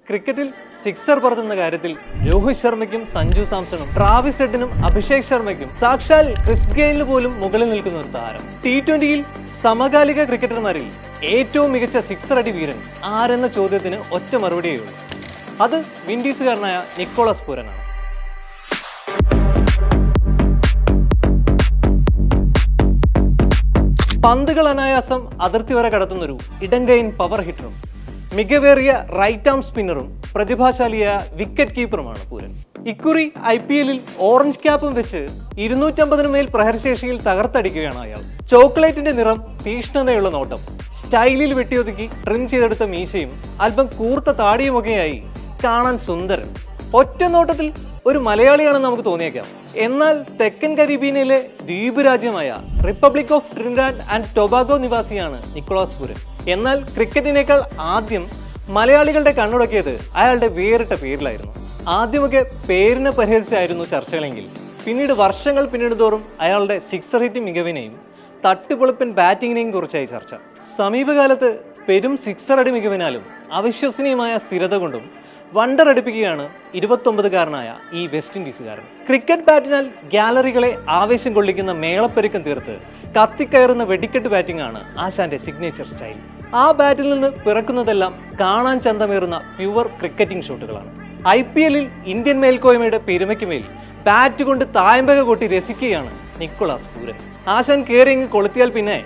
ക്രിക്കറ്റിൽ സിക്സർ പറത്തുന്ന കാര്യത്തിൽ രോഹിത് ശർമ്മയ്ക്കും സഞ്ജു സാംസണും ട്രാവിസ് ഹെഡിനും അഭിഷേക് ശർമ്മയ്ക്കും സാക്ഷാൽ ക്രിസ് ഗെയിലിന് പോലും മുകളിൽ നിൽക്കുന്ന ഒരു താരം. T20യിൽ സമകാലിക ക്രിക്കറ്റർമാരിൽ ഏറ്റവും മികച്ച സിക്സർ അടി വീരൻ ആരെന്ന ചോദ്യത്തിന് ഒറ്റ മറുപടിയേ ഉള്ളൂ. അത് വിൻഡീസുകാരനായ നിക്കോളാസ് പൂരനാണ്. പന്തുകൾ അനായാസം അതിർത്തി വരെ കടത്തുന്നൊരു ഇടങ്കൈൻ പവർ ഹിറ്ററും മികവേറിയ റൈറ്റ് ആം സ്പിന്നറും പ്രതിഭാശാലിയായ വിക്കറ്റ് കീപ്പറുമാണ് പൂരൻ. ഇക്കുറി IPL-ൽ ഓറഞ്ച് ക്യാപ്പും വെച്ച് 250 മേൽ പ്രഹരശേഷിയിൽ തകർത്തടിക്കുകയാണ് അയാൾ. ചോക്ലേറ്റിന്റെ നിറം, തീഷ്ണതയുള്ള നോട്ടം, സ്റ്റൈലിൽ വെട്ടിയൊതുക്കി ട്രിം ചെയ്തെടുത്ത മീശയും അല്പം കൂർത്ത താടിയുമൊക്കെയായി കാണാൻ സുന്ദരൻ. ഒറ്റ നോട്ടത്തിൽ ഒരു മലയാളിയാണെന്ന് നമുക്ക് തോന്നിയേക്കാം. എന്നാൽ തെക്കൻ കരീബിയനിലെ ദ്വീപ് രാജ്യമായ republic of Trinidad and Tobago നിവാസിയാണ് നിക്കോളാസ് പൂരൻ. എന്നാൽ ക്രിക്കറ്റിനേക്കാൾ ആദ്യം മലയാളികളുടെ കണ്ണുടക്കിയത് അയാളുടെ വേറിട്ട പേരിലായിരുന്നു. ആദ്യമൊക്കെ പേരിനെ പരിഹരിച്ചായിരുന്നു ചർച്ചകളെങ്കിൽ പിന്നീട് വർഷങ്ങൾ പിന്നിടുന്തോറും അയാളുടെ സിക്സർ ഹിറ്റിംഗ് മികവിനെയും തട്ടുപൊളിപ്പൻ ബാറ്റിങ്ങിനെയും കുറിച്ചായി ചർച്ച. സമീപകാലത്ത് പെരും സിക്സർ അടി മികവിനാലും അവിശ്വസനീയമായ സ്ഥിരത കൊണ്ടും വണ്ടർ അടിപ്പിക്കുകയാണ് 29-കാരനായ ഈ വെസ്റ്റ് ഇൻഡീസുകാരൻ. ക്രിക്കറ്റ് ബാറ്റിനാൽ ഗാലറികളെ ആവേശം കൊള്ളിക്കുന്ന മേളപ്പെരുക്കം തീർത്ത് കത്തിക്കയറുന്ന വെടിക്കെട്ട് ബാറ്റിംഗ് ആണ് ആശാന്റെ സിഗ്നേച്ചർ സ്റ്റൈൽ. ആ ബാറ്റിൽ നിന്ന് പിറക്കുന്നതെല്ലാം കാണാൻ ചന്തമേറുന്ന പ്യുവർ ക്രിക്കറ്റിംഗ് ഷോട്ടുകളാണ്. IPL-ൽ ഇന്ത്യൻ മേൽക്കോയ്മയുടെ പെരുമയ്ക്ക് മേൽ ബാറ്റ് കൊണ്ട് തായമ്പക കൊട്ടി രസിക്കുകയാണ് നിക്കോളാസ് പൂരൻ. ആശാൻ കയറിയങ്ങ് കൊളുത്തിയാൽ പിന്നെ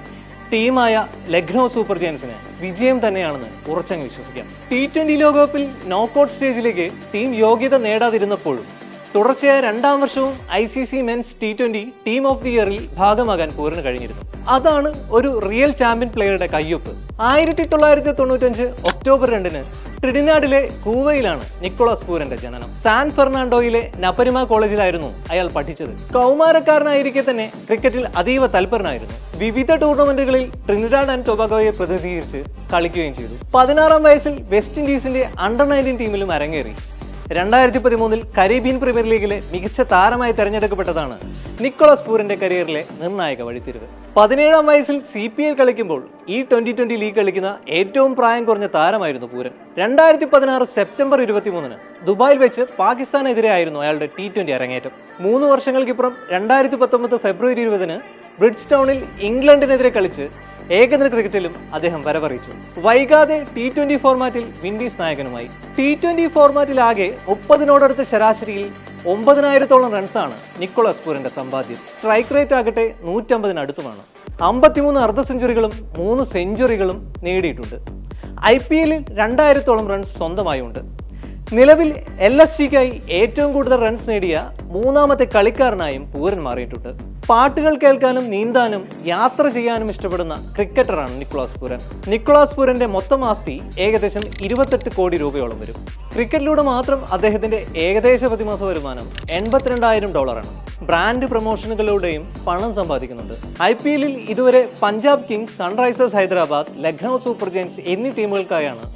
ടീമായ ലക്നൗ സൂപ്പർ ജയൻസിന് വിജയം തന്നെയാണെന്ന് ഉറച്ചങ്ങ് വിശ്വസിക്കാം. T20 ലോകകപ്പിൽ നോക്കൌട്ട് സ്റ്റേജിലേക്ക് ടീം യോഗ്യത നേടാതിരുന്നപ്പോഴും തുടർച്ചയായ 2ാം വർഷവും ICC men's T20 team of the ഇയറിൽ ഭാഗമാകാൻ പൂരന് കഴിഞ്ഞിരുന്നു. അതാണ് ഒരു റിയൽ ചാമ്പ്യൻ പ്ലെയറുടെ കയ്യൊപ്പ്. 1995 ഒക്ടോബർ 2-ന് ട്രിനിഡാഡിലെ കൂവയിലാണ് നിക്കോളാസ് പൂരന്റെ ജനനം. സാൻ ഫെർണാണ്ടോയിലെ നപരിമ കോളേജിലായിരുന്നു അയാൾ പഠിച്ചത്. കൗമാരക്കാരനായിരിക്കെ തന്നെ ക്രിക്കറ്റിൽ അതീവ തൽപരനായിരുന്നു. വിവിധ ടൂർണമെന്റുകളിൽ ട്രിനിഡാഡ് ആൻഡ് ടൊബാഗോയെ പ്രതിനിധീകരിച്ച് കളിക്കുകയും ചെയ്തു. 16-ാം വയസ്സിൽ വെസ്റ്റ് ഇൻഡീസിന്റെ അണ്ടർ-19 ടീമിലും അരങ്ങേറി. 2013-ൽ കരീബിയൻ പ്രീമിയർ ലീഗിലെ മികച്ച താരമായി തെരഞ്ഞെടുക്കപ്പെട്ടതാണ് നിക്കോളാസ് പൂരന്റെ കരിയറിലെ നിർണായക വഴിത്തിരിവ്. 17-ാം വയസ്സിൽ CPL കളിക്കുമ്പോൾ ഈ 2020 ലീഗ് കളിക്കുന്ന ഏറ്റവും പ്രായം കുറഞ്ഞ താരമായിരുന്നു പൂരൻ. 2016 സെപ്റ്റംബർ 23-ന് ദുബായിൽ വെച്ച് പാകിസ്ഥാനെതിരെ ആയിരുന്നു അയാളുടെ T20 അരങ്ങേറ്റം. 3 വർഷങ്ങൾക്കിപ്പുറം 2019 ഫെബ്രുവരി 20-ന് ബ്രിഡ്ജ് ടൗണിൽ ഇംഗ്ലണ്ടിനെതിരെ കളിച്ച് ഏകദിന ക്രിക്കറ്റിലും അദ്ദേഹം വരവറിയിച്ചു. വൈകാതെ T20 ഫോർമാറ്റിൽ വിൻഡീസ് നായകനുമായി. T20 ഫോർമാറ്റിൽ ആകെ 30-നോടടുത്ത ശരാശരിയിൽ 9,000-ഓളം റൺസാണ് നിക്കോളാസ് പൂരന്റെ സമ്പാദ്യം. സ്ട്രൈക്ക് റേറ്റ് ആകട്ടെ 150-ന് അടുത്തുമാണ്. 53 അർദ്ധ സെഞ്ചുറികളും 3 സെഞ്ചുറികളും നേടിയിട്ടുണ്ട്. IPL-ൽ 2,000-ഓളം റൺസ് സ്വന്തമായുണ്ട്. നിലവിൽ LSGക്കായി ഏറ്റവും കൂടുതൽ റൺസ് നേടിയ 3ാമത്തെ കളിക്കാരനായും പൂരൻ മാറിയിട്ടുണ്ട്. പാട്ടുകൾ കേൾക്കാനും നീന്താനും യാത്ര ചെയ്യാനും ഇഷ്ടപ്പെടുന്ന ക്രിക്കറ്ററാണ് നിക്കോളാസ് പൂരൻ. നിക്കോളാസ് പൂരന്റെ മൊത്തം ആസ്തി ഏകദേശം 28 കോടി രൂപയോളം വരും. ക്രിക്കറ്റിലൂടെ മാത്രം അദ്ദേഹത്തിന്റെ ഏകദേശ പ്രതിമാസ വരുമാനം $82,000. ബ്രാൻഡ് പ്രൊമോഷനുകളിലൂടെയും പണം സമ്പാദിക്കുന്നുണ്ട്. IPL-ൽ ഇതുവരെ Punjab Kings, Sunrisers Hyderabad, Lucknow super giants എന്നീ ടീമുകൾക്കായാണ്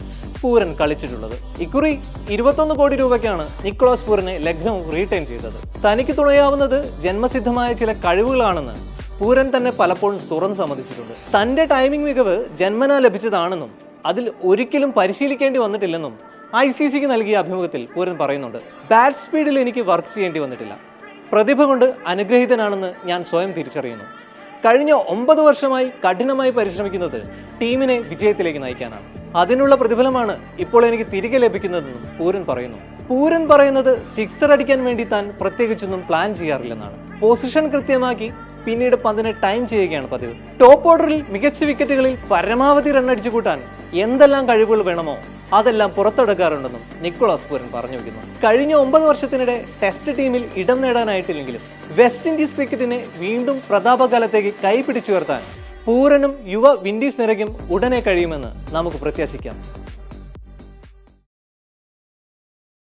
പൂരൻ കളിച്ചിട്ടുള്ളത്. ഇക്കുറി 21 കോടി രൂപയ്ക്കാണ് നിക്കോളാസ് പൂരനെ ലക്നൗ റീറ്റെയിൻ ചെയ്തത്. തനിക്ക് തുണയാവുന്നത് ജന്മസിദ്ധമായ ചില കഴിവുകളാണെന്ന് പൂരൻ തന്നെ പലപ്പോഴും തുറന്ന് സമ്മതിച്ചിട്ടുണ്ട്. തന്റെ ടൈമിംഗ് മികവ് ജന്മനാ ലഭിച്ചതാണെന്നും അതിൽ ഒരിക്കലും പരിശീലിക്കേണ്ടി വന്നിട്ടില്ലെന്നും ICCക്ക് നൽകിയ അഭിമുഖത്തിൽ പൂരൻ പറയുന്നുണ്ട്. ബാറ്റ് സ്പീഡിൽ എനിക്ക് വർക്ക് ചെയ്യേണ്ടി വന്നിട്ടില്ല. പ്രതിഭ കൊണ്ട് അനുഗ്രഹീതനാണെന്ന് ഞാൻ സ്വയം തിരിച്ചറിയുന്നു. കഴിഞ്ഞ 9 വർഷമായി കഠിനമായി പരിശ്രമിക്കുന്നത് ടീമിനെ വിജയത്തിലേക്ക് നയിക്കാനാണ്. അതിനുള്ള പ്രതിഫലമാണ് ഇപ്പോൾ എനിക്ക് തിരികെ ലഭിക്കുന്നതെന്നും പൂരൻ പറയുന്നു. പൂരൻ പറയുന്നത് സിക്സർ അടിക്കാൻ വേണ്ടി താൻ പ്രത്യേകിച്ചൊന്നും പ്ലാൻ ചെയ്യാറില്ലെന്നാണ്. പൊസിഷൻ കൃത്യമാക്കി പിന്നീട് പന്തിനെ ടൈം ചെയ്യുകയാണ് പതിവ്. ടോപ്പ് ഓർഡറിൽ മികച്ച വിക്കറ്റുകളിൽ പരമാവധി റണ്ണടിച്ചു കൂട്ടാൻ എന്തെല്ലാം കഴിവുകൾ വേണമോ അതെല്ലാം പുറത്തെടുക്കാറുണ്ടെന്നും നിക്കോളാസ് പൂരൻ പറഞ്ഞു വയ്ക്കുന്നു. കഴിഞ്ഞ 9 വർഷത്തിനിടെ ടെസ്റ്റ് ടീമിൽ ഇടം നേടാനായിട്ടില്ലെങ്കിലും വെസ്റ്റ് ഇൻഡീസ് ക്രിക്കറ്റിനെ വീണ്ടും പ്രതാപകാലത്തേക്ക് കൈപിടിച്ചുയർത്താൻ പൂരനും യുവ വിൻഡീസ് നിരക്കും ഉടനെ കഴിയുമെന്ന് നമുക്ക് പ്രത്യാശിക്കാം.